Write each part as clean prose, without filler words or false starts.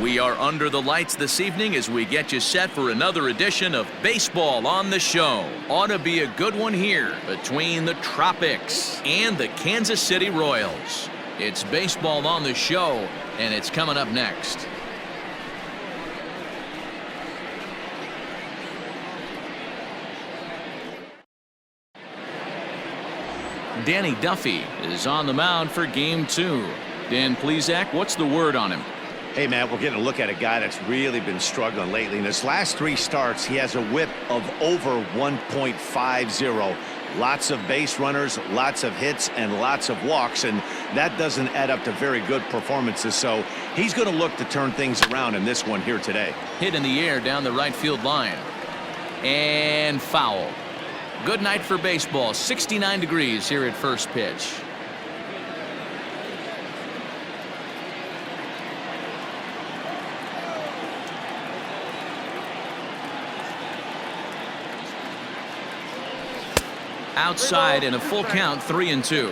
We are under the lights this evening as we get you set for another edition of Baseball on the Show. Ought to be a good one here between the Tropics and the Kansas City Royals. It's Baseball on the Show, and it's coming up next. Danny Duffy is on the mound for Game 2. Dan Plesac, what's the word on him? Hey, Matt, we're getting a look at a guy that's really been struggling lately. In his last 3 starts, he has a whip of over 1.50. Lots of base runners, lots of hits, and lots of walks, and that doesn't add up to very good performances. So he's going to look to turn things around in this one here today. Hit in the air down the right field line. And foul. Good night for baseball. 69 degrees here at first pitch. Outside in a full count, 3-2.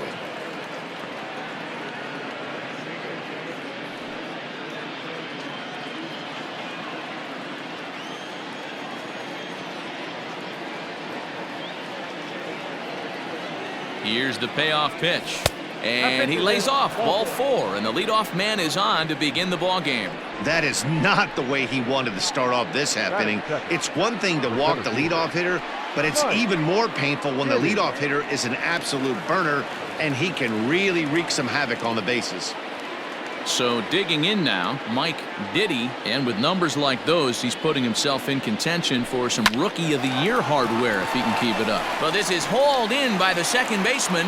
Here's the payoff pitch. And he lays off ball 4, and the leadoff man is on to begin the ball game. That is not the way he wanted to start off this half inning. It's one thing to walk the leadoff hitter, but it's even more painful when the leadoff hitter is an absolute burner, and he can really wreak some havoc on the bases. So digging in now, Mike Diddy, and with numbers like those, he's putting himself in contention for some Rookie of the Year hardware if he can keep it up. But this is hauled in by the second baseman.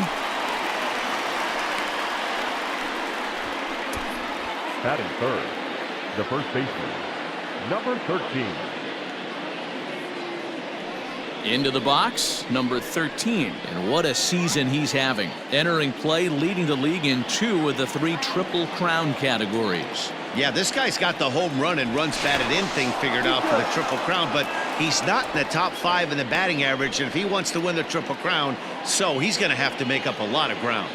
Batting third, the first baseman, number 13. Into the box, number 13. And what a season he's having. Entering play, leading the league in 2 of the 3 Triple Crown categories. Yeah, this guy's got the home run and runs batted in thing figured out for the Triple Crown, but he's not in the top 5 in the batting average, and if he wants to win the Triple Crown, so he's going to have to make up a lot of ground.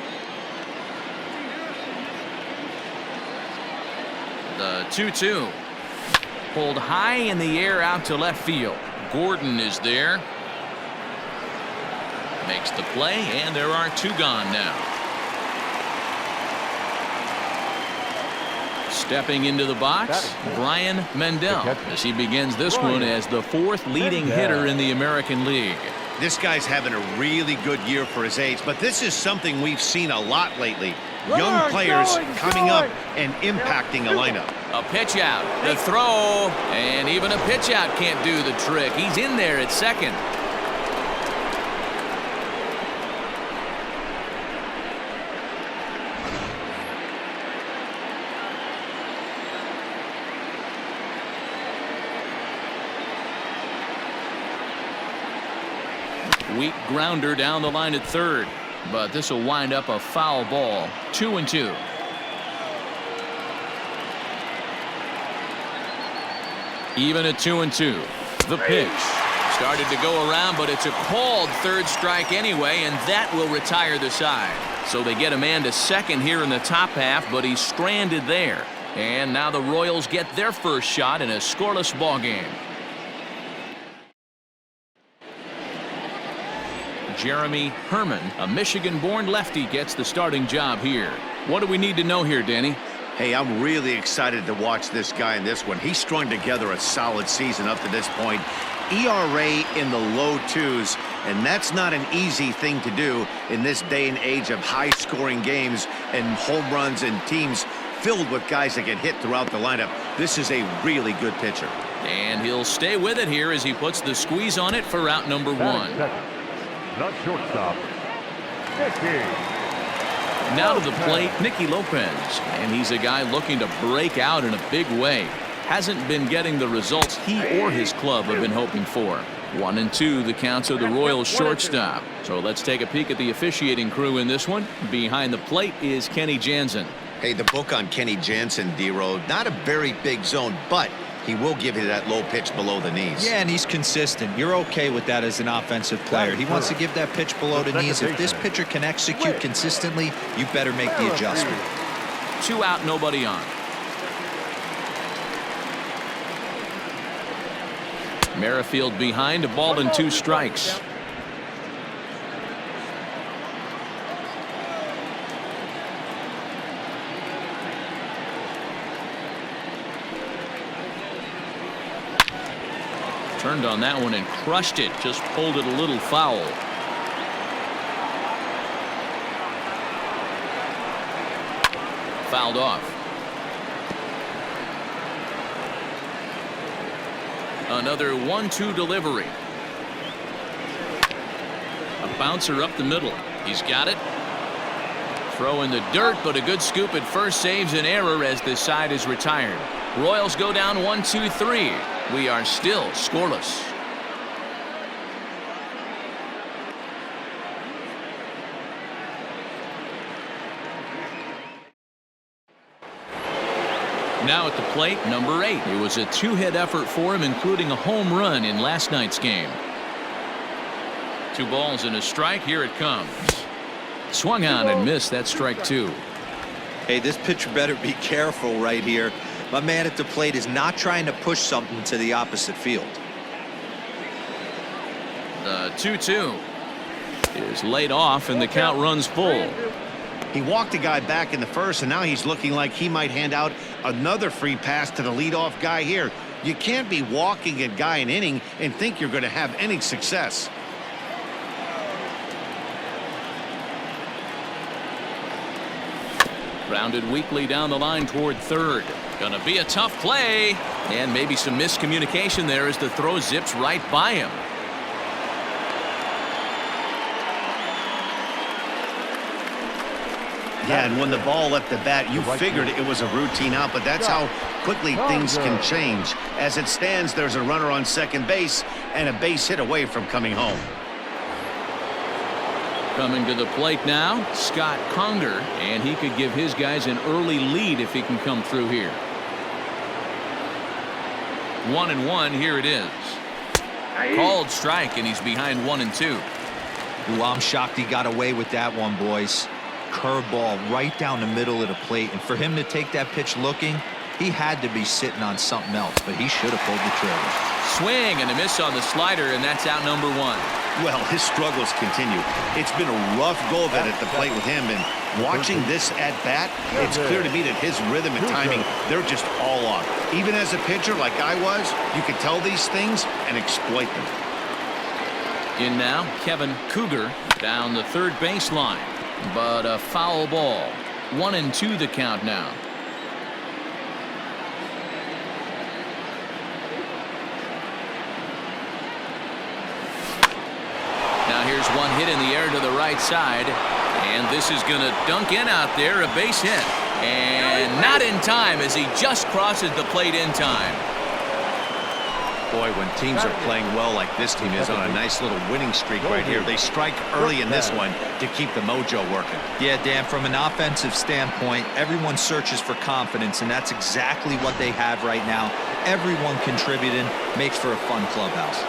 The 2-2. Pulled high in the air out to left field. Gordon is there. Makes the play, and there are 2 gone now. Stepping into the box, Brian Mendel, as he begins this one as the 4th leading hitter in the American League. This guy's having a really good year for his age, but this is something we've seen a lot lately. Young players coming up and impacting a lineup. A pitch out, the throw, and even a pitch out can't do the trick. He's in there at second. Weak grounder down the line at third, but this will wind up a foul ball. 2-2. Even at 2-2. The pitch started to go around, but it's a called third strike anyway, and that will retire the side. So they get a man to second here in the top half, but he's stranded there. And now the Royals get their first shot in a scoreless ball game. Jeremy Herman, a Michigan-born lefty, gets the starting job here. What do we need to know here, Danny? Hey, I'm really excited to watch this guy in this one. He's strung together a solid season up to this point. ERA in the low 2s, and that's not an easy thing to do in this day and age of high-scoring games and home runs and teams filled with guys that get hit throughout the lineup. This is a really good pitcher. And he'll stay with it here as he puts the squeeze on it for out number 1. Not shortstop, Nicky. Now to the plate, Nicky Lopez, and he's a guy looking to break out in a big way. Hasn't been getting the results he or his club have been hoping for. 1-2 the counts of the Royals shortstop. So let's take a peek at the officiating crew in this one. Behind the plate is Kenny Jansen. Hey, the book on Kenny Jansen, D-Road, not a very big zone, but he will give you that low pitch below the knees. Yeah, and he's consistent. You're okay with that as an offensive player. He wants to give that pitch below the knees. If this pitcher can execute consistently, you better make the adjustment. 2 out, nobody on. Merrifield behind, a ball and 2 strikes. Turned on that one and crushed it. Just pulled it a little foul. Fouled off. Another 1-2 delivery. A bouncer up the middle. He's got it. Throw in the dirt, but a good scoop at first saves an error as this side is retired. Royals go down 1-2-3. We are still scoreless. Now at the plate, number 8. It was a 2-hit effort for him, including a home run in last night's game. 2 balls and a strike. Here it comes. Swung on and missed. That strike 2. Hey, this pitcher better be careful right here. My man at the plate is not trying to push something to the opposite field. The 2-2 is laid off and the count runs full. He walked a guy back in the first, and now he's looking like he might hand out another free pass to the leadoff guy here. You can't be walking a guy an inning and think you're going to have any success. Grounded weakly down the line toward third. Gonna be a tough play, and maybe some miscommunication there as the throw zips right by him. Yeah, and when the ball left the bat, you figured it was a routine out, but that's how quickly things can change. As it stands, there's a runner on second base and a base hit away from coming home. Coming to the plate now, Scott Conger, and he could give his guys an early lead if he can come through here. 1-1, here it is. Called strike, and he's behind 1-2. Ooh, I'm shocked he got away with that one, boys. Curveball right down the middle of the plate, and for him to take that pitch looking, he had to be sitting on something else, but he should have pulled the trigger. Swing and a miss on the slider, and that's out number 1. Well, his struggles continue. It's been a rough go of it at the plate with him, and watching this at bat, it's clear to me that his rhythm and timing, they're just all off. Even as a pitcher like I was, you could tell these things and exploit them. In now, Kevin Cougar down the third baseline, but a foul ball. 1-2 the count now. Now here's one hit in the air to the right side, and this is going to dunk in out there, a base hit, and not in time as he just crosses the plate in time. Boy, when teams are playing well like this team is on a nice little winning streak right here, they strike early in this one to keep the mojo working. Yeah, Dan, from an offensive standpoint, everyone searches for confidence, and that's exactly what they have right now. Everyone contributing makes for a fun clubhouse.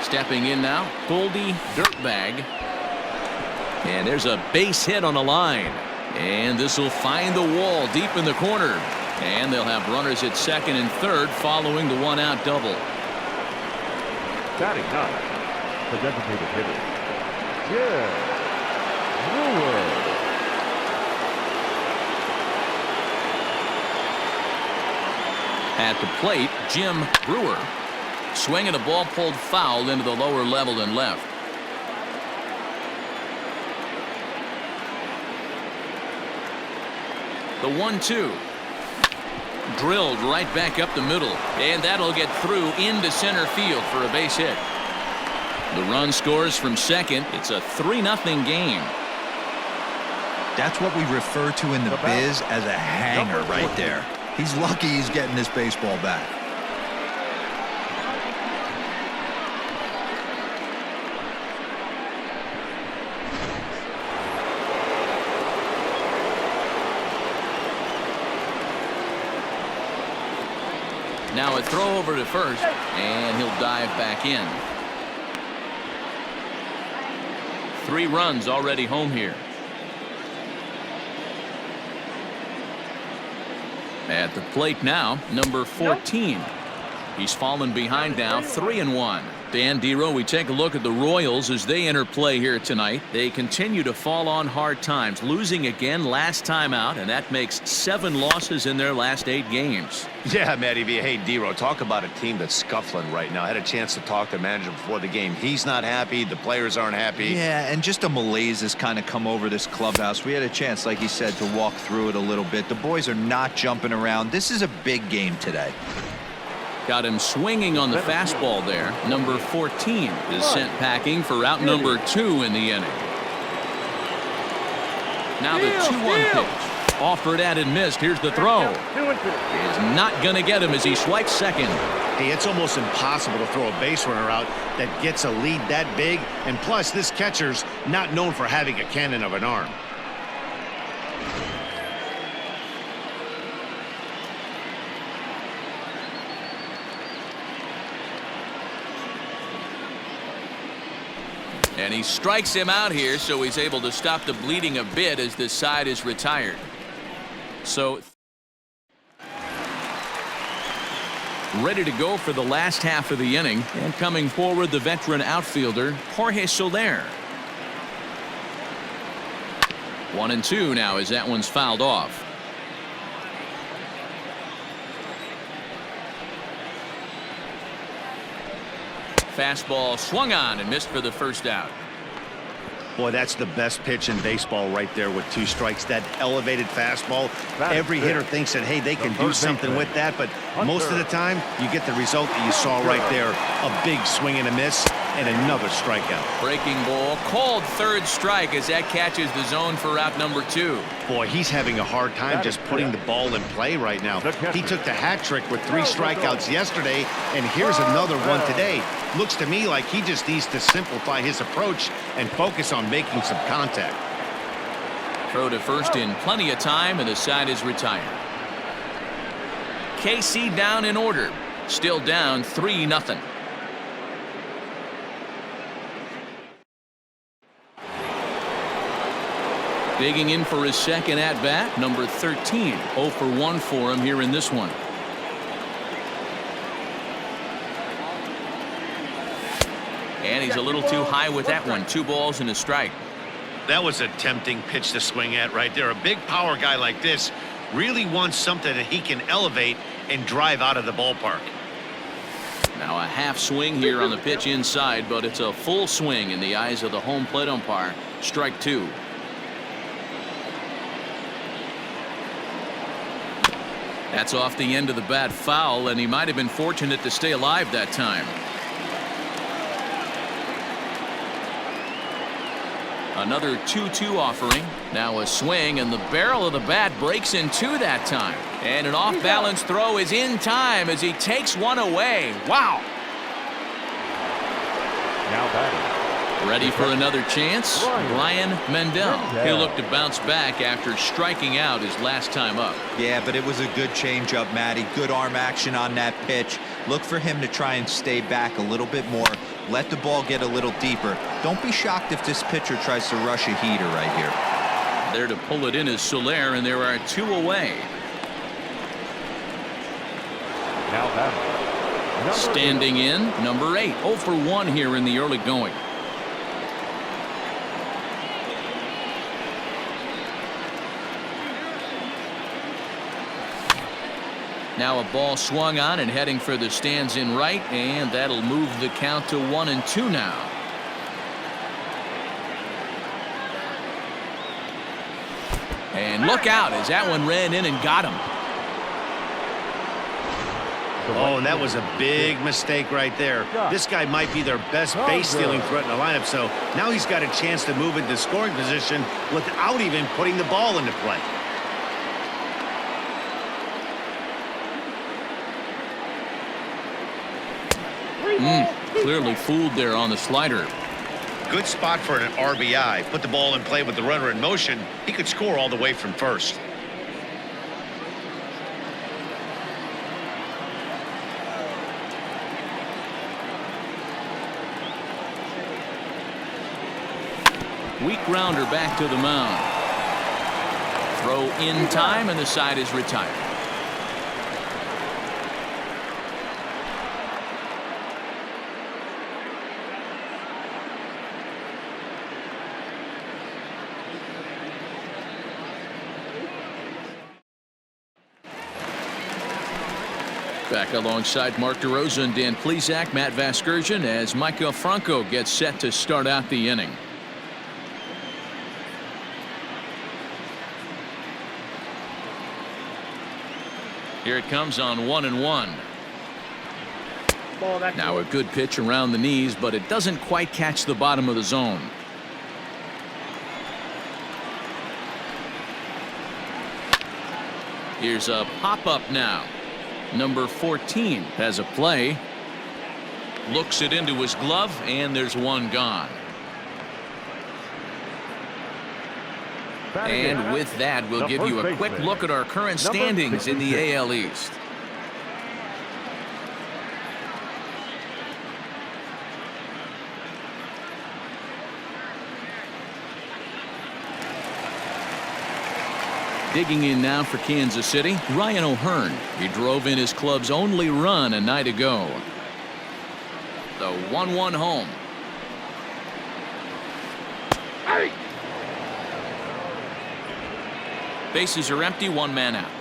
Stepping in now, Goldie Dirtbag. And there's a base hit on the line. And this will find the wall deep in the corner. And they'll have runners at second and third following the one-out double. Batting 9, the designated hitter, Jim Brewer. At the plate, Jim Brewer. Swinging a ball pulled foul into the lower level and left. The 1-2. Drilled right back up the middle, and that'll get through into center field for a base hit. The run scores from second. It's a 3-0 game. That's what we refer to in the biz as a hanger right there. He's lucky he's getting this baseball back. Now a throw over to first, and he'll dive back in. 3 runs already home here. At the plate now, number 14. He's fallen behind now, 3-1. Dan Dero, we take a look at the Royals as they enter play here tonight. They continue to fall on hard times, losing again last time out, and that makes 7 losses in their last 8 games. Yeah, Matty V. Hey, Dero, talk about a team that's scuffling right now. I had a chance to talk to the manager before the game. He's not happy. The players aren't happy. Yeah, and just a malaise has kind of come over this clubhouse. We had a chance, like he said, to walk through it a little bit. The boys are not jumping around. This is a big game today. Got him swinging on the fastball there. Number 14 is sent packing for out number 2 in the inning. Now the 2-1 pitch. Offered at and missed. Here's the throw. Is not going to get him as he swipes second. Hey, it's almost impossible to throw a base runner out that gets a lead that big. And plus, this catcher's not known for having a cannon of an arm. And he strikes him out here, so he's able to stop the bleeding a bit as this side is retired. So ready to go for the last half of the inning, and coming forward, the veteran outfielder Jorge Soler. 1-2 now as that one's fouled off. Fastball swung on and missed for the first out. Boy, that's the best pitch in baseball right there with 2 strikes. That elevated fastball. Every hitter thinks that, hey, they can do something with that, but most of the time you get the result that you saw right there. A big swing and a miss and another strikeout. Breaking ball called third strike as that catches the zone for out number 2. Boy, he's having a hard time just putting the ball in play right now. He took the hat trick with 3 strikeouts yesterday, and here's another one today. Looks to me like he just needs to simplify his approach and focus on making some contact. Throw to first in plenty of time, and the side is retired. KC down in order. Still down 3-0. Digging in for his second at-bat, number 13. 0 for 1 for him here in this one. And he's a little too high with that one. 2 balls and a strike. That was a tempting pitch to swing at right there. A big power guy like this really wants something that he can elevate and drive out of the ballpark. Now a half swing here on the pitch inside, but it's a full swing in the eyes of the home plate umpire. Strike 2. That's off the end of the bat foul, and he might have been fortunate to stay alive that time. Another 2-2 offering. Now a swing, and the barrel of the bat breaks in 2 that time. And an off-balance throw is in time as he takes one away. Wow. Now batting. Ready for another chance? Brian Mendel. He'll look to bounce back after striking out his last time up. Yeah, but it was a good changeup, Matty. Good arm action on that pitch. Look for him to try and stay back a little bit more. Let the ball get a little deeper. Don't be shocked if this pitcher tries to rush a heater right here. There to pull it in is Soler, and there are 2 away. Now batting. Standing in, number 8. 0 for 1 here in the early going. Now a ball swung on and heading for the stands in right, and that'll move the count to 1-2 now. And look out as that one ran in and got him. Oh, and that was a big mistake right there. This guy might be their best base stealing threat in the lineup, so now he's got a chance to move into scoring position without even putting the ball into play. Clearly fooled there on the slider. Good spot for an RBI. Put the ball in play with the runner in motion. He could score all the way from first. Weak grounder back to the mound. Throw in time, and the side is retired. Back alongside Mark DeRosa and Dan Plesac, Matt Vasgersian, as Maikel Franco gets set to start out the inning. Here it comes on 1-1. Now a good pitch around the knees, but it doesn't quite catch the bottom of the zone. Here's a pop-up now. Number 14 has a play. Looks it into his glove, and there's one gone. And with that, we'll give you a quick look at our current standings in the AL East. Digging in now for Kansas City, Ryan O'Hearn. He drove in his club's only run a night ago. The 1-1 home. Hey. Bases are empty, one man out.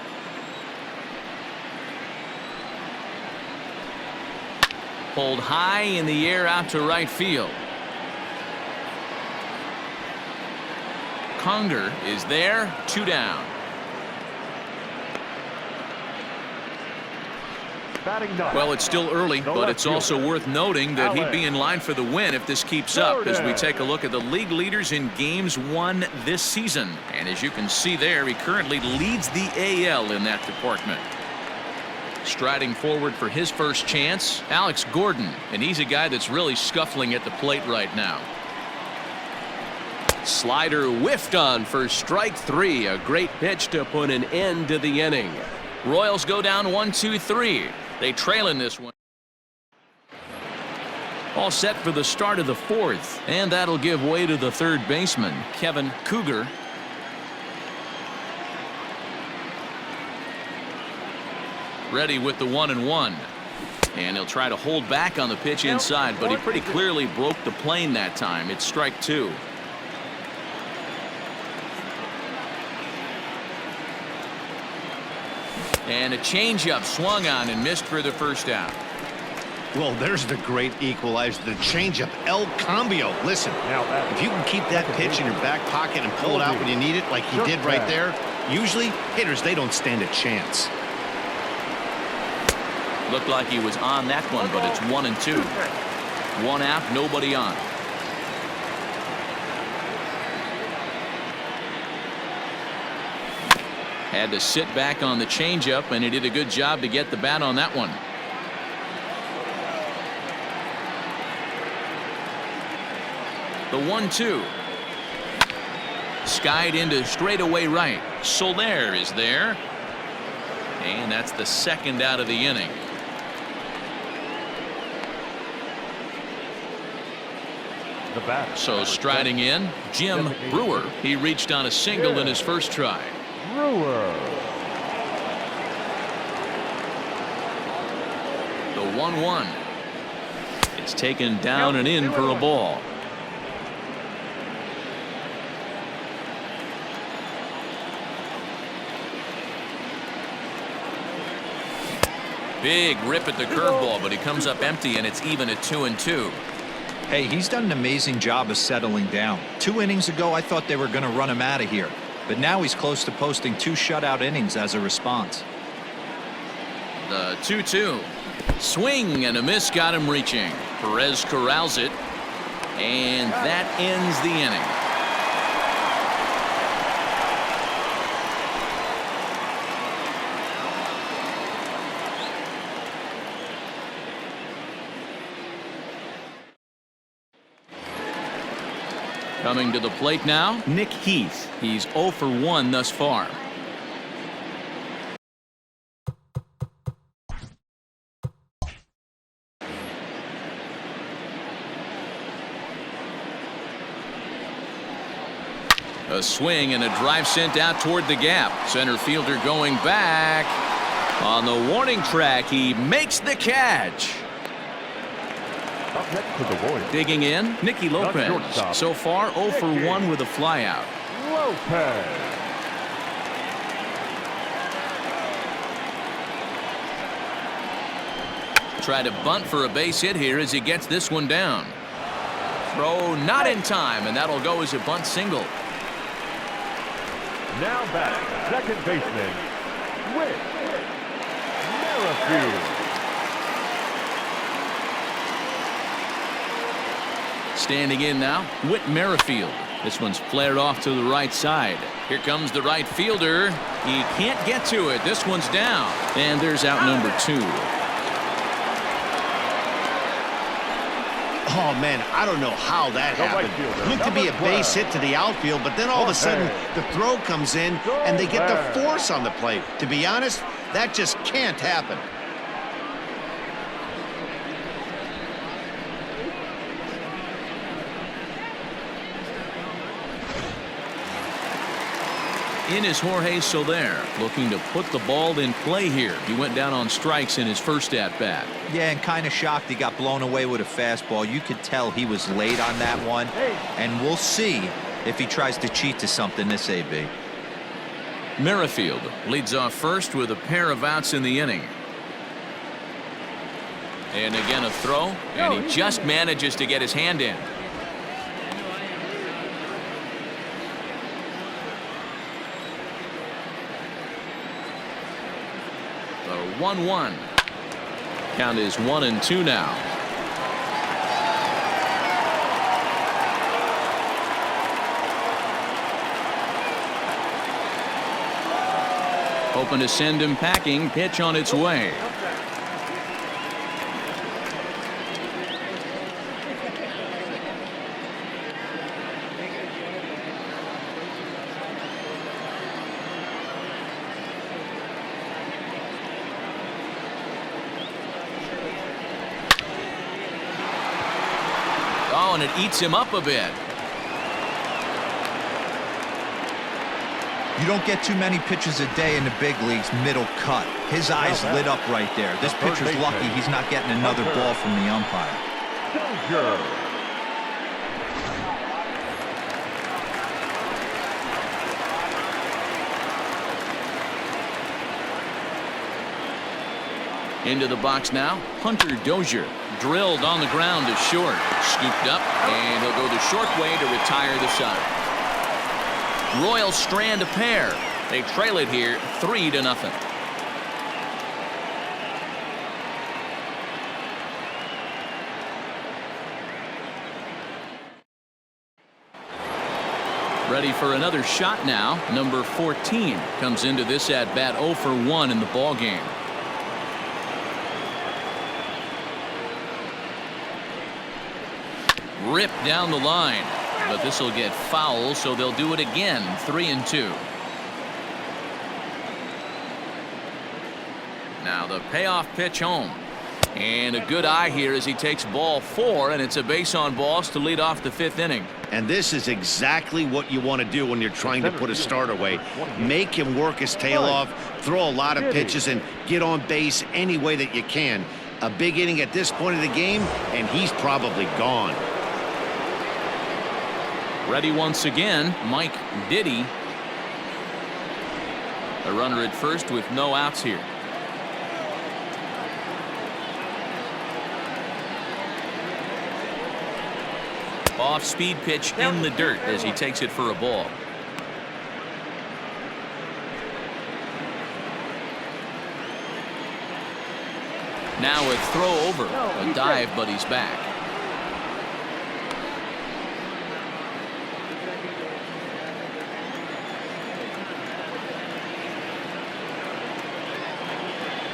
Pulled high in the air out to right field. Conger is there, 2 down. Well, it's still early, but it's also worth noting that he'd be in line for the win if this keeps up as we take a look at the league leaders in games won this season. And as you can see there, he currently leads the AL in that department. Striding forward for his first chance, Alex Gordon, and he's a guy that's really scuffling at the plate right now. Slider whiffed on for strike 3. A great pitch to put an end to the inning. Royals go down 1-2-3. They trail in this one. All set for the start of the 4th, and that'll give way to the third baseman, Kevin Cougar. Ready with the 1-1. And he'll try to hold back on the pitch inside, but he pretty clearly broke the plane that time. It's strike 2. And a changeup swung on and missed for the first out. Well, there's the great equalizer, the changeup, El Cambio. Listen, if you can keep that pitch in your back pocket and pull it out when you need it, like he did right there, usually hitters, they don't stand a chance. Looked like he was on that one, but it's 1-2. 1 out, nobody on. Had to sit back on the changeup, and he did a good job to get the bat on that one. The 1-2. Skied into straightaway right. Soler is there. And that's the second out of the inning. So striding in, Jim Brewer. He reached on a single in his first try. The 1-1. It's taken down and in for a ball. Big rip at the curveball, but he comes up empty, and it's even at 2-2. Hey, he's done an amazing job of settling down. 2 innings ago, I thought they were going to run him out of here. But now he's close to posting 2 shutout innings as a response. The 2-2. Swing and a miss got him reaching. Perez corrals it. And that ends the inning. Coming to the plate now, Nick Heath. He's 0 for 1 thus far. A swing and a drive sent out toward the gap. Center fielder going back. On the warning track, he makes the catch. Up next to the Royals, Digging in, Nicky Lopez. So far 0 for 1 with a flyout. Lopez. try to bunt for a base hit here as he gets this one down. Throw not in time, and that'll go as a bunt single. Now back, second baseman, Whit Merrifield. Standing in now, Whit Merrifield. This one's flared off to the right side. Here comes the right fielder. He can't get to it. This one's down. And there's out number 2. Oh, man, I don't know how that happened. Looked to be a base hit to the outfield, but then all of a sudden the throw comes in and they get the force on the plate. To be honest, that just can't happen. In is Jorge Soler, looking to put the ball in play here. He went down on strikes in his first at-bat. Yeah, and kind of shocked he got blown away with a fastball. You could tell he was late on that one. And we'll see if he tries to cheat to something this AB. Merrifield leads off first with a pair of outs in the inning. And again a throw, and he just manages to get his hand in. The 1-1. Count is 1-2 now. Hoping to send him packing. Pitch on its way. Oh, and it eats him up a bit. You don't get too many pitches a day in the big leagues middle cut. His eyes lit up right there. This pitcher's lucky he's not getting another ball from the umpire. Into the box now, Hunter Dozier. Drilled on the ground to short. Scooped up, and he'll go the short way to retire the side. Royals strand a pair. They trail it here 3-0. Ready for another shot now. Number 14 comes into this at bat 0 for 1 in the ball game. Ripped down the line, but this will get foul, so they'll do it again. 3-2. Now the payoff pitch home, and a good eye here as he takes ball 4, and it's a base on balls to lead off the 5th inning. And this is exactly what you want to do when you're trying to put a start away. Make him work his tail off, throw a lot of pitches, and get on base any way that you can. A big inning at this point of the game, and he's probably gone. Ready once again, Mike Diddy. A runner at first with no outs here. Off-speed pitch in the dirt as he takes it for a ball. Now a throw over. A dive, but he's back.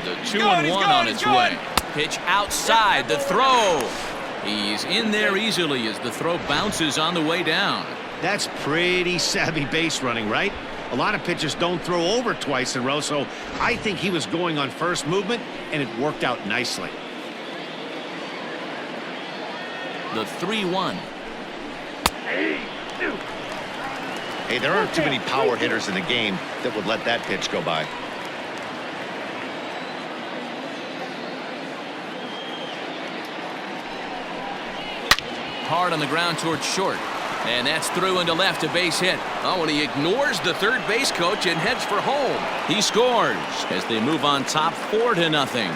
The 2-1 on its way. Pitch outside. The throw. He's in there easily as the throw bounces on the way down. That's pretty savvy base running, right? A lot of pitchers don't throw over twice in a row, so I think he was going on first movement, and it worked out nicely. The 3-1. Hey, there aren't too many power hitters in the game that would let that pitch go by. Hard on the ground towards short. And that's through into left, a base hit. Oh, and he ignores the third base coach and heads for home. He scores as they move on top 4-0.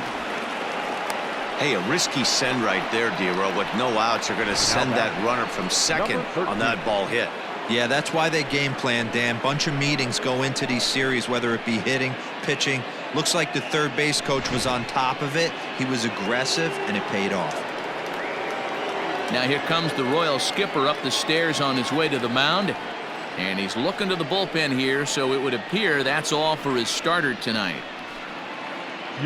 Hey, a risky send right there, D-Row. With no outs, you're going to send that runner from second on that ball hit. Yeah, that's why they game plan, Dan. Bunch of meetings go into these series, whether it be hitting, pitching. Looks like the third base coach was on top of it. He was aggressive, and it paid off. Now here comes the Royal skipper up the stairs on his way to the mound. And he's looking to the bullpen here, so it would appear that's all for his starter tonight.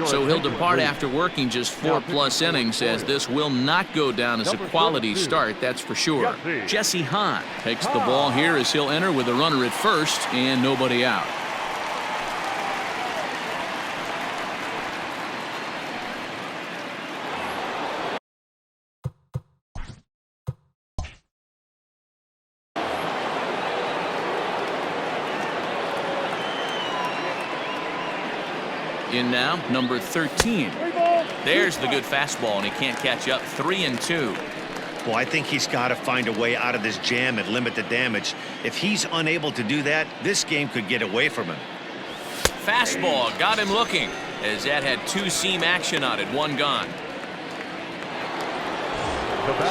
So he'll depart after working just 4+ innings, as this will not go down as a quality start, that's for sure. Jesse Hahn takes the ball here as he'll enter with a runner at first and nobody out. In now, number 13. There's the good fastball, and he can't catch up. 3-2. Well, I think he's got to find a way out of this jam and limit the damage. If he's unable to do that, this game could get away from him. Fastball got him looking, as that had 2-seam action on it. One gone.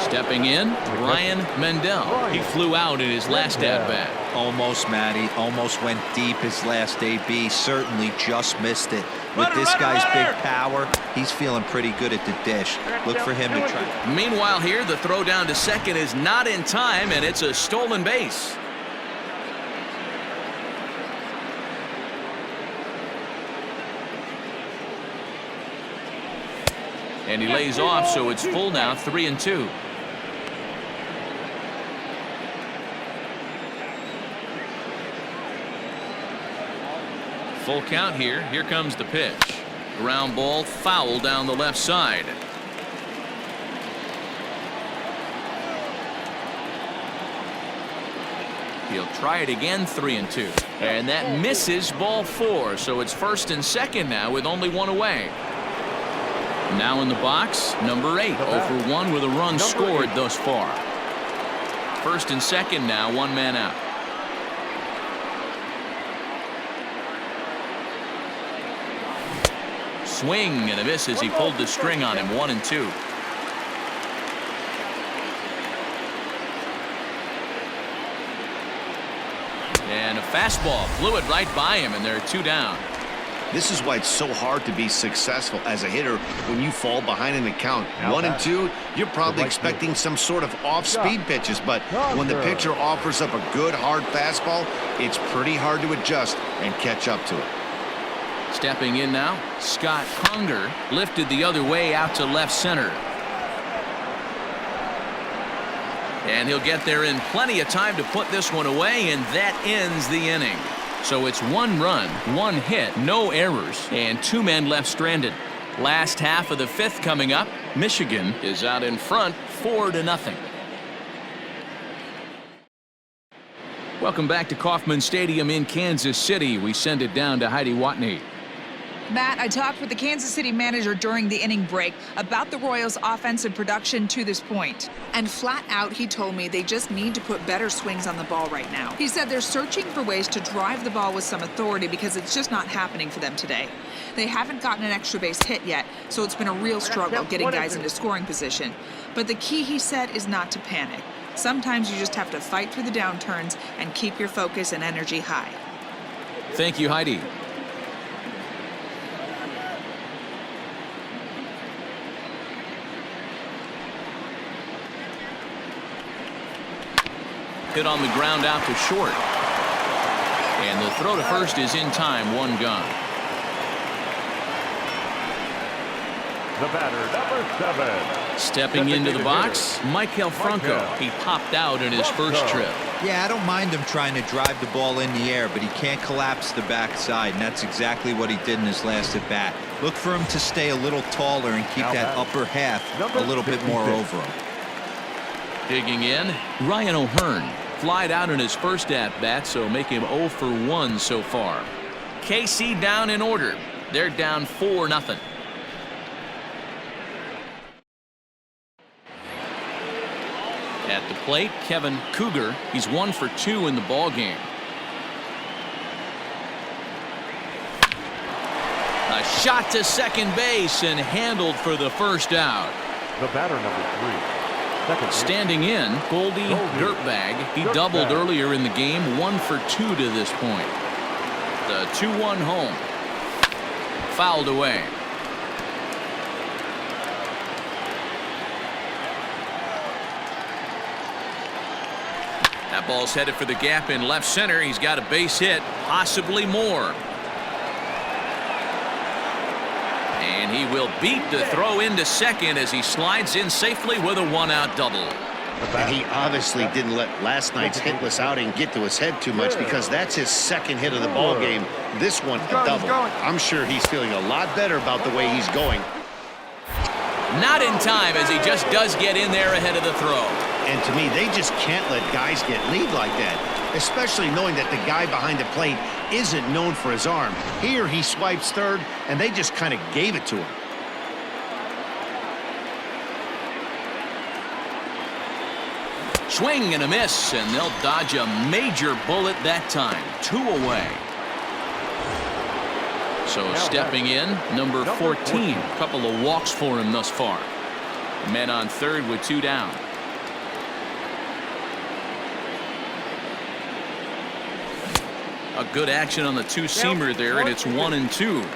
Stepping in, Ryan Mendel. He flew out in his last at-bat. Almost, Matty. Almost went deep his last AB. Certainly just missed it. With this guy's big power, he's feeling pretty good at the dish. Look for him to try. Meanwhile here, the throw down to second is not in time, and it's a stolen base. And he lays off, so it's full now, 3-2. Full count here. Here comes the pitch. Ground ball, foul down the left side. He'll try it again, 3-2. And that misses, ball 4. So it's first and second now with only one away. Now in the box, number 8, 0 for 1 with a run scored thus far. First and second now, one man out. Swing and a miss as he pulled the string on him. 1-2. And a fastball flew it right by him, and there are 2 down. This is why it's so hard to be successful as a hitter when you fall behind in the count. 1-2, you're probably expecting some sort of off-speed pitches, but when the pitcher offers up a good hard fastball, it's pretty hard to adjust and catch up to it. Stepping in now, Scott Conger lifted the other way out to left center. And he'll get there in plenty of time to put this one away, and that ends the inning. So it's 1 run, 1 hit, no errors, and 2 men left stranded. Last half of the 5th coming up. Michigan is out in front, 4-0. Welcome back to Kauffman Stadium in Kansas City. We send it down to Heidi Watney. Matt, I talked with the Kansas City manager during the inning break about the Royals' offensive production to this point. And flat out, he told me they just need to put better swings on the ball right now. He said they're searching for ways to drive the ball with some authority because it's just not happening for them today. They haven't gotten an extra base hit yet, so it's been a real struggle getting guys into scoring position. But the key, he said, is not to panic. Sometimes you just have to fight through the downturns and keep your focus and energy high. Thank you, Heidi. Hit on the ground out to short. And the throw to first is in time, 1 gone. The batter, number 7. Stepping into the box, Michael Franco. He popped out in his first trip. Yeah, I don't mind him trying to drive the ball in the air, but he can't collapse the backside, and that's exactly what he did in his last at bat. Look for him to stay a little taller and keep that upper half a little bit more over him. Digging in, Ryan O'Hearn flied out in his first at-bat, so make him 0 for 1 so far. KC down in order. They're down 4-0. At the plate, Kevin Cougar. He's 1 for 2 in the ball game. A Shot to second base and handled for the first out. The batter, number 3. Second. Standing in, Goldie Dirtbag. He doubled earlier in the game, 1 for 2 to this point. The 2-1 home. Fouled away. That ball's headed for the gap in left center. He's got a base hit, possibly more. And he will beat the throw into second as he slides in safely with a 1-out double. And he obviously didn't let last night's hitless outing get to his head too much, because that's his second hit of the ball game. This one, a double. I'm sure he's feeling a lot better about the way he's going. Not in time, as he just does get in there ahead of the throw. And to me, they just can't let guys get lead like that, especially knowing that the guy behind the plate isn't known for his arm. Here he swipes third, and they just kind of gave it to him. Swing and a miss, and they'll dodge a major bullet that time. 2 away. So stepping in, number 14. A couple of walks for him thus far. Men on third with 2 down. A good action on the 2-seamer there, and it's 1-2.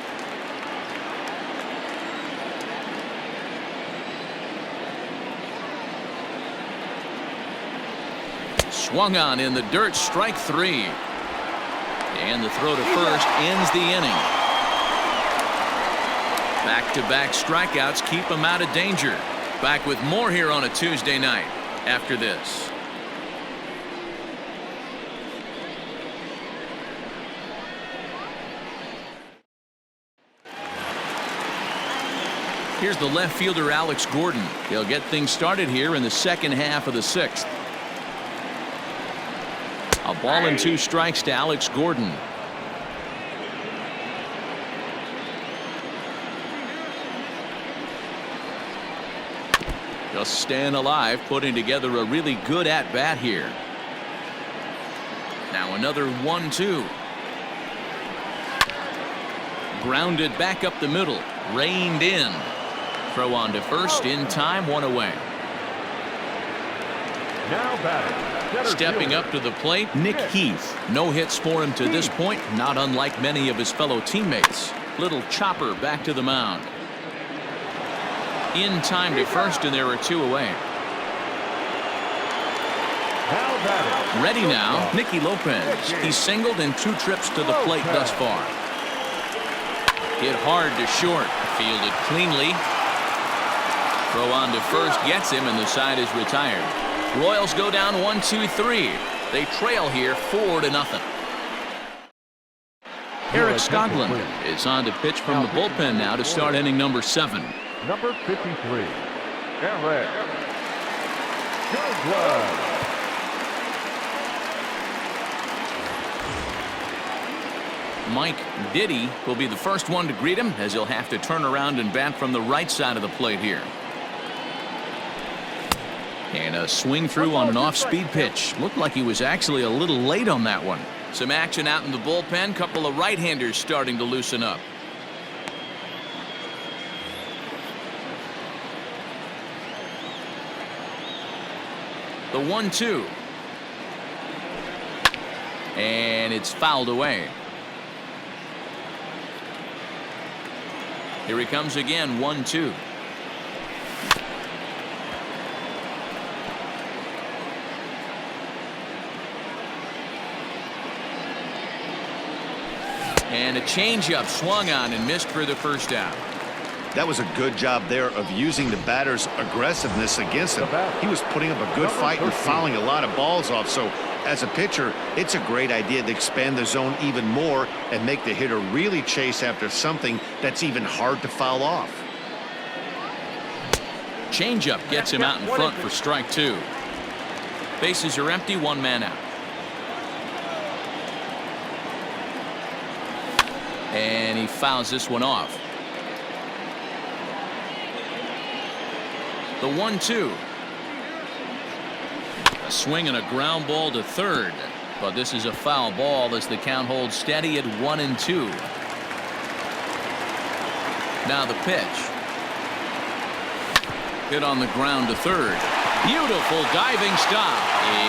Swung on in the dirt, strike 3. And the throw to first ends the inning. Back-to-back strikeouts keep him out of danger. Back with more here on a Tuesday night after this. Here's the left fielder, Alex Gordon. He'll get things started here in the second half of the 6th. A ball and 2 strikes to Alex Gordon. Just staying alive, putting together a really good at-bat here. Now another 1-2. Grounded back up the middle. Reined in. Throw on to first in time, 1 away. Now batting. Stepping up to the plate, Nick Heath. No hits for him to this point, not unlike many of his fellow teammates. Little chopper back to the mound. In time to first, and there are 2 away. Ready now, Nicky Lopez. He's singled in 2 trips to the plate thus far. Hit hard to short, fielded cleanly. Throw on to first gets him, and the side is retired. Royals go down 1-2-3. They trail here 4-0. Eric Skoglund is on to pitch from the bullpen now to start inning number 7. Number 53. Eric Skoglund. Mike Diddy will be the first one to greet him, as he'll have to turn around and bat from the right side of the plate here. And a swing through on an off-speed pitch. Looked like he was actually a little late on that one. Some action out in the bullpen. Couple of right-handers starting to loosen up. The 1-2. And it's fouled away. Here he comes again, 1-2. And a changeup swung on and missed for the first out. That was a good job there of using the batter's aggressiveness against him. He was putting up a good fight and fouling a lot of balls off. So as a pitcher, it's a great idea to expand the zone even more and make the hitter really chase after something that's even hard to foul off. Changeup gets him out in front for strike 2. Bases are empty, 1 man out. And he fouls this one off. The 1-2. A swing and a ground ball to third. But this is a foul ball as the count holds steady at 1-2. Now the pitch. Hit on the ground to third. Beautiful diving stop.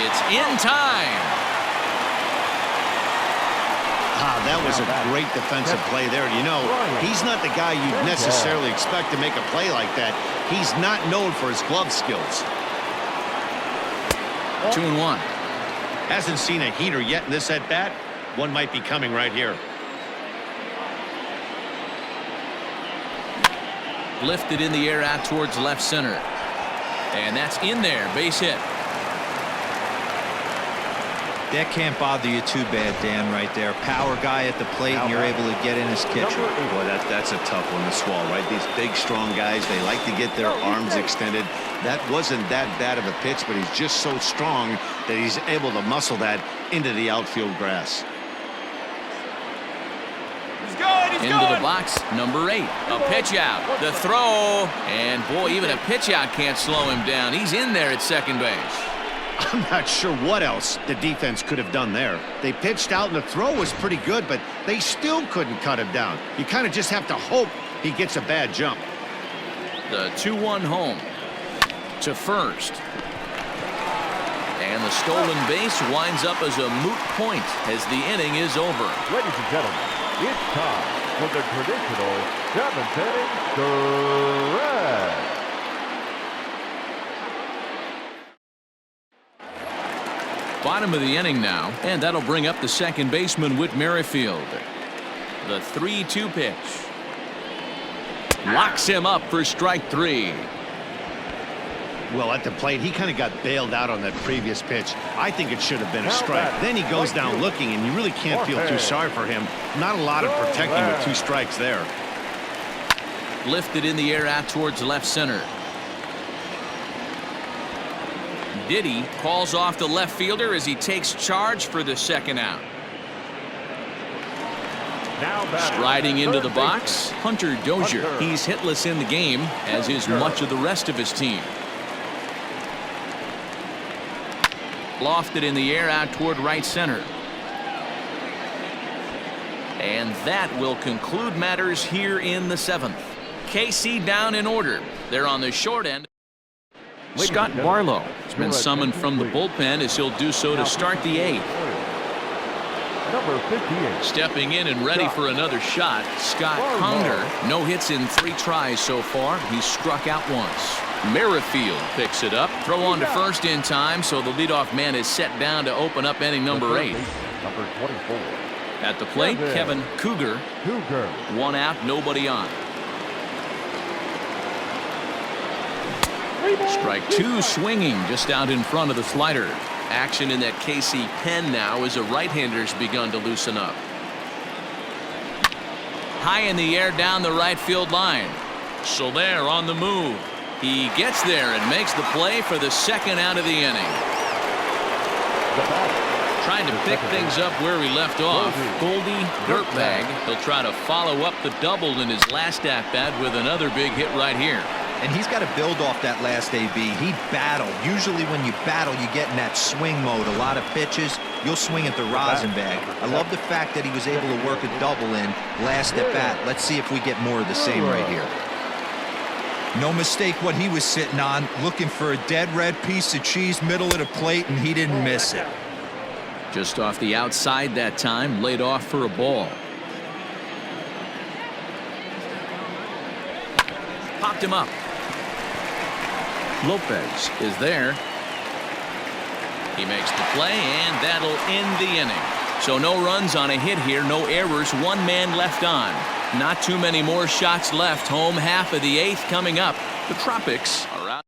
It's in time. That was a great defensive play there. You know, he's not the guy you'd necessarily expect to make a play like that. He's not known for his glove skills. 2-1. Hasn't seen a heater yet in this at-bat. One might be coming right here. Lifted in the air out towards left center. And that's in there. Base hit. That can't bother you too bad, Dan, right there. Power guy at the plate, and you're able to get in his catcher. Boy, that's a tough one to swallow, right? These big, strong guys, they like to get their arms extended. That wasn't that bad of a pitch, but he's just so strong that he's able to muscle that into the outfield grass. Into the box, number 8. A pitch out. The throw. And, boy, even a pitch out can't slow him down. He's in there at second base. I'm not sure what else the defense could have done there. They pitched out and the throw was pretty good, but they still couldn't cut him down. You kind of just have to hope he gets a bad jump. The 2-1 home to first. And the stolen base winds up as a moot point as the inning is over. Ladies and gentlemen, it's time for the traditional 7th-inning stretch. Bottom of the inning now, and that'll bring up the second baseman, Whit Merrifield. The 3-2 pitch. Locks him up for strike 3. Well, at the plate, he kind of got bailed out on that previous pitch. I think it should have been a strike. Then he goes down looking, and you really can't feel too sorry for him. Not a lot of protecting with 2 strikes there. Lifted in the air out towards left center. Diddy calls off the left fielder as he takes charge for the second out. Striding into the box, Hunter Dozier. He's hitless in the game, as is much of the rest of his team. Lofted in the air out toward right center. And that will conclude matters here in the 7th. KC down in order. They're on the short end. Scott Barlow has been summoned from the bullpen as he'll do so to start the 8th. Number 58. Stepping in and ready for another shot, Scott Conger. No hits in 3 tries so far. He's struck out once. Merrifield picks it up. Throw on to first in time, so the leadoff man is set down to open up inning number 8. Number 24. At the plate, Kevin Cougar. 1 out, nobody on. Strike 2 swinging just out in front of the slider. Action in that KC pen now as a right-hander's begun to loosen up. High in the air down the right field line. Soler on the move. He gets there and makes the play for the second out of the inning. Trying to pick things up where we left off. Goldie Dirtbag. He'll try to follow up the double in his last at-bat with another big hit right here. And he's got to build off that last AB. He battled. Usually when you battle, you get in that swing mode. A lot of pitches, you'll swing at the rosin bag. I love the fact that he was able to work a double in last at bat. Let's see if we get more of the same right here. No mistake what he was sitting on, looking for a dead red piece of cheese middle of the plate, and he didn't miss it. Just off the outside that time, laid off for a ball. Popped him up. Lopez is there. He makes the play, and that'll end the inning. So no runs on a hit here, no errors, 1 man left on. Not too many more shots left. Home half of the 8th coming up. The Tropics are out.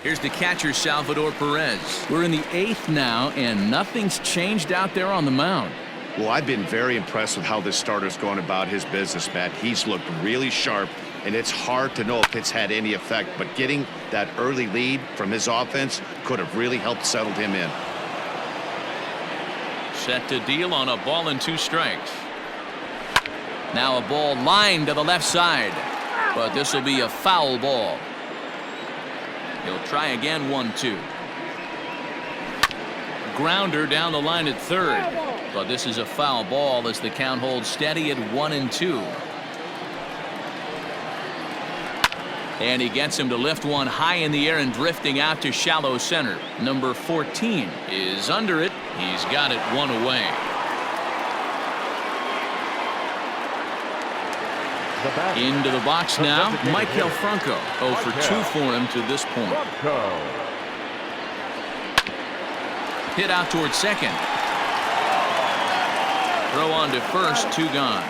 Here's the catcher, Salvador Perez. We're in the 8th now, and nothing's changed out there on the mound. Well, I've been very impressed with how this starter's gone about his business, Matt. He's looked really sharp, and it's hard to know if it's had any effect, but getting that early lead from his offense could have really helped settle him in. Set to deal on a ball and 2 strikes. Now a ball lined to the left side, but this will be a foul ball. He'll try again, 1-2. Grounder down the line at third, but this is a foul ball as the count holds steady at 1-2. And he gets him to lift one high in the air and drifting out to shallow center. Number 14 is under it. He's got it one away. Into the box now, Michael Franco. 0 for 2 for him to this point. Hit out towards second. Throw on to first, 2 gone.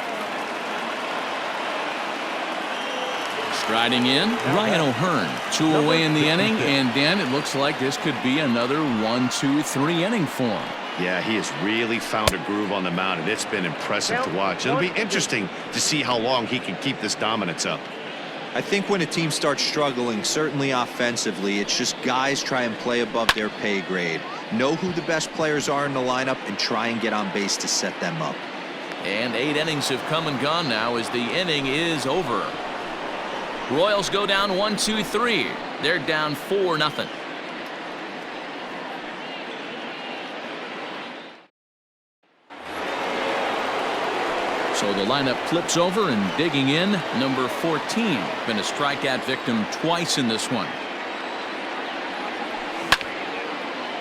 Striding in, Ryan O'Hearn. 2 away in the inning, and Dan, it looks like this could be another 1-2-3 inning for him. Yeah, he has really found a groove on the mound, and it's been impressive to watch. It'll be interesting to see how long he can keep this dominance up. I think when a team starts struggling, certainly offensively, it's just guys try and play above their pay grade. Know who the best players are in the lineup and try and get on base to set them up. And 8 innings have come and gone now as the inning is over. Royals go down 1-2-3. They're down 4-0. So the lineup flips over, and digging in, number 14. Been a strikeout victim twice in this one.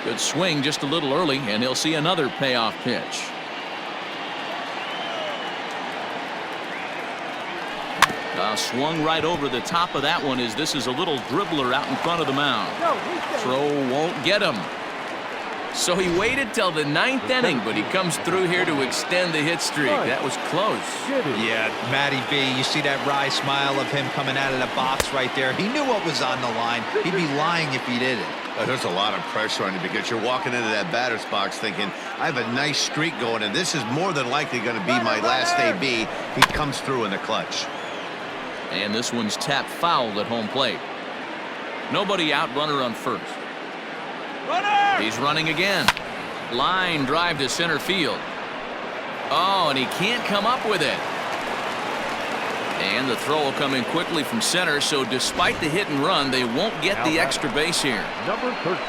Good swing just a little early, and he'll see another payoff pitch. Swung right over the top of that one as this is a little dribbler out in front of the mound. Throw won't get him. So he waited till the 9th inning, but he comes through here to extend the hit streak. That was close. Yeah, Matty B, you see that wry smile of him coming out of the box right there. He knew what was on the line. He'd be lying if he didn't. There's a lot of pressure on you because you're walking into that batter's box thinking, I have a nice streak going, and this is more than likely going to be my last AB. He comes through in the clutch. And this one's tapped foul at home plate. Nobody out, runner on first. He's running again. Line drive to center field. Oh, and he can't come up with it. And the throw will come in quickly from center, so despite the hit and run, they won't get the extra base here.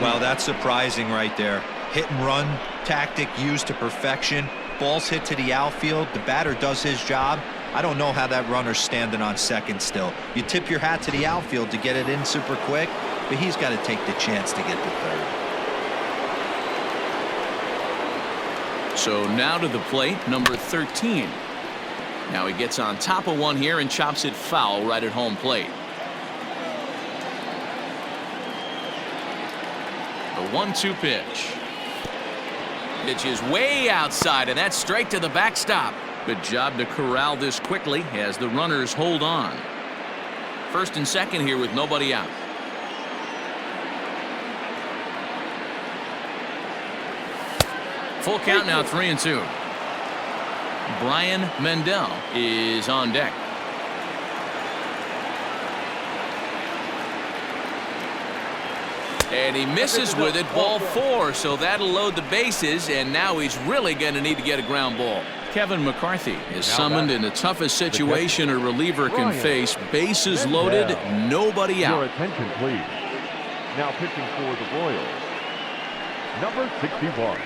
Well, that's surprising right there. Hit and run tactic used to perfection. Ball's hit to the outfield. The batter does his job. I don't know how that runner's standing on second still. You tip your hat to the outfield to get it in super quick, but he's got to take the chance to get to third. So now to the plate, number 13. Now he gets on top of one here and chops it foul right at home plate. The 1-2 pitch. Pitch is way outside, and that's straight to the backstop. Good job to corral this quickly as the runners hold on. First and second here with nobody out. Full count now, 3-2. Brian Mendel is on deck. And he misses with it, ball 4, so that'll load the bases, and now he's really going to need to get a ground ball. Kevin McCarthy is summoned in the toughest situation a reliever can face. Bases loaded, nobody out. Your attention, please. Now pitching for the Royals, number 61,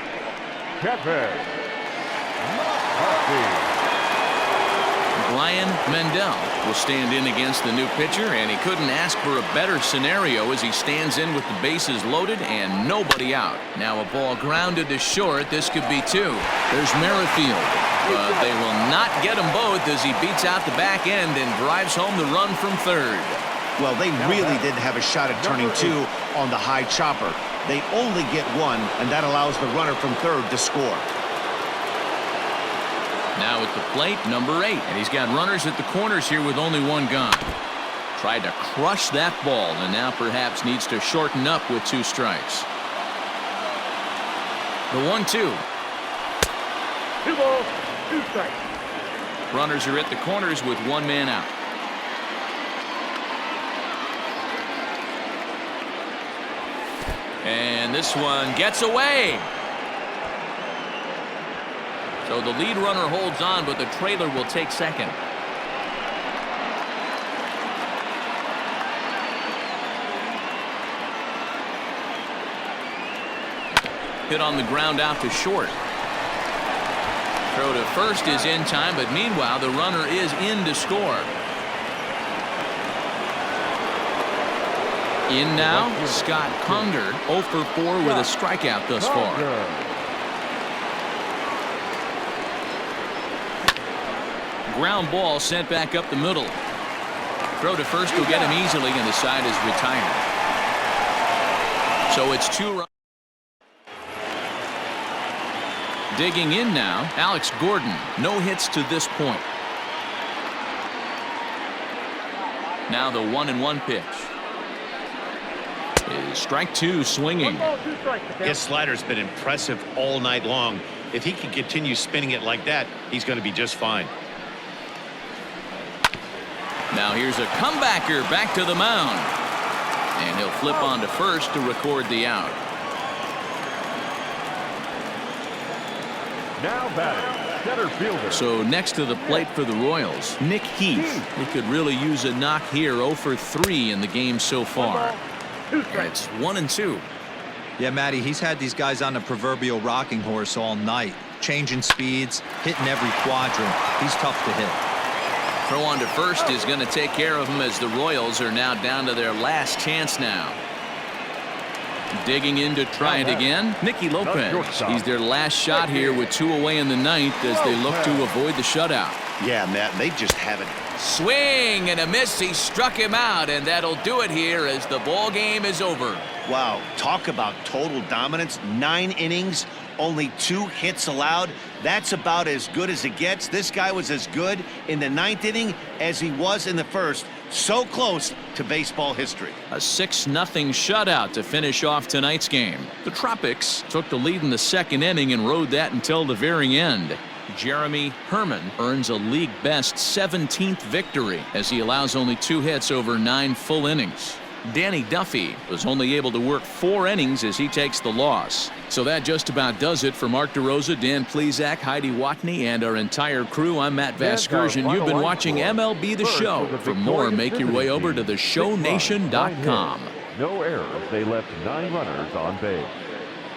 Kevin McCarthy. Brian Mendel will stand in against the new pitcher, and he couldn't ask for a better scenario as he stands in with the bases loaded and nobody out. Now a ball grounded to short. This could be 2. There's Merrifield, but they will not get them both as he beats out the back end and drives home the run from third. Well, they really didn't have a shot at turning 2 on the high chopper. They only get 1, and that allows the runner from third to score. Now at the plate, number 8, and he's got runners at the corners here with only 1 gone. Tried to crush that ball, and now perhaps needs to shorten up with 2 strikes. The 1-2. 2 balls, 2 strikes. Runners are at the corners with 1 man out. And this one gets away. So the lead runner holds on, but the trailer will take second. Hit on the ground out to short. Throw to first is in time, but meanwhile the runner is in to score. In now, Scott Conger, 0 for 4 with a strikeout thus far. Ground ball sent back up the middle. Throw to first will get him easily, and the side is retired. So it's 2 runs. Digging in now, Alex Gordon. No hits to this point. Now the 1-1 pitch. Is strike 2 swinging. His slider's been impressive all night long. If he can continue spinning it like that, he's going to be just fine. Now here's a comebacker back to the mound. And he'll flip on to first to record the out. Now batting, center fielder. So next to the plate for the Royals, Nick Heath. He could really use a knock here. 0 for 3 in the game so far. And it's 1-2. Yeah, Matty, he's had these guys on the proverbial rocking horse all night, changing speeds, hitting every quadrant. He's tough to hit. Throw on to first is going to take care of him as the Royals are now down to their last chance now. Digging in to try it again, Nicky Lopez. He's their last shot here with 2 away in the 9th as they look to avoid the shutout. Yeah, Matt, they just haven't. Swing and a miss. He struck him out, and that'll do it here as the ball game is over. Wow, talk about total dominance. 9 innings, only 2 hits allowed. That's about as good as it gets. This guy was as good in the 9th inning as he was in the 1st. So close to baseball history. A 6-0 shutout to finish off tonight's game. The Tropics took the lead in the 2nd inning and rode that until the very end. Jeremy Herman earns a league best 17th victory as he allows only 2 hits over 9 full innings. Danny Duffy was only able to work 4 innings as he takes the loss. So that just about does it for Mark DeRosa, Dan Plesac, Heidi Watney, and our entire crew. I'm Matt Vasgersian. You've been watching MLB The Show. For more, make your way over to theshownation.com. No errors. They left 9 runners on base.